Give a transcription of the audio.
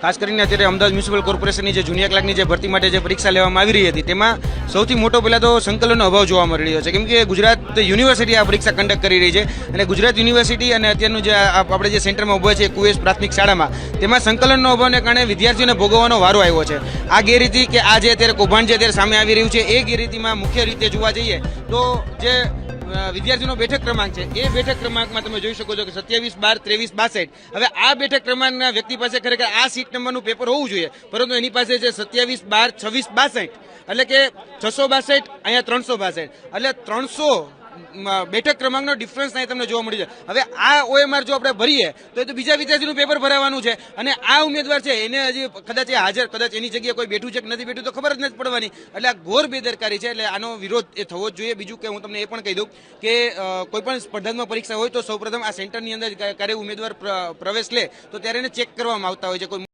ખાસ કરીને અત્યારે અમદાવાદ મ્યુનિસિપલ કોર્પોરેશનની જે જુનિયર ક્લાર્કની જે ભરતી માટે જે પરીક્ષા લેવામાં આવી રહી હતી તેમાં સૌથી મોટો પહેલાં તો સંકલનનો અભાવ જોવા મળી રહ્યો છે, કેમ કે ગુજરાત યુનિવર્સિટી આ પરીક્ષા કન્ડક્ટ કરી રહી છે અને ગુજરાત યુનિવર્સિટી અને અત્યારનું જે આપણે જે સેન્ટરમાં ઉભા છે કુએસ પ્રાથમિક શાળામાં તેમાં સંકલનનો અભાવને કારણે વિદ્યાર્થીઓને ભોગવવાનો વારો આવ્યો છે. આ ગેરરીતિ કે આ જે અત્યારે કૌભાંડ જે અત્યારે સામે આવી રહ્યું છે એ ગેરરીતિમાં મુખ્ય રીતે જોવા જઈએ તો જે વિદ્યાર્થીનો બેઠક ક્રમાંક છે એ બેઠક ક્રમાંકમાં તમે જોઈ શકો છો કે 27, 12, 23, 62. હવે આ બેઠક ક્રમાંકના વ્યક્તિ પાસે ખરેખર આ સીટ નંબરનું પેપર હોવું જોઈએ, પરંતુ એની પાસે છે 27, 12, 26, 62, એટલે કે 662, અહીંયા 362, એટલે 300 બેઠક ક્રમાંકનો ડિફરન્સ અહીં તમને જોવા મળી જાય. હવે આ OMR જો આપણે ભરીએ તો એ તો બીજા વિદ્યાર્થીનું પેપર ભરાવાનું છે અને આ ઉમેદવાર છે એને હજી કદાચ એ હાજર, કદાચ એની જગ્યાએ કોઈ બેઠું છે કે નથી બેઠું તો ખબર જ નથી પડવાની. એટલે આ ઘોર બેદરકારી છે, એટલે આનો વિરોધ એ થવો જ જોઈએ. બીજું કે હું તમને એ પણ કહી દઉં કે કોઈ પણ સ્પર્ધાત્મક પરીક્ષા હોય તો સૌપ્રથમ આ સેન્ટરની અંદર ક્યારે ઉમેદવાર પ્રવેશ લે તો ત્યારે એને ચેક કરવામાં આવતા હોય છે. કોઈ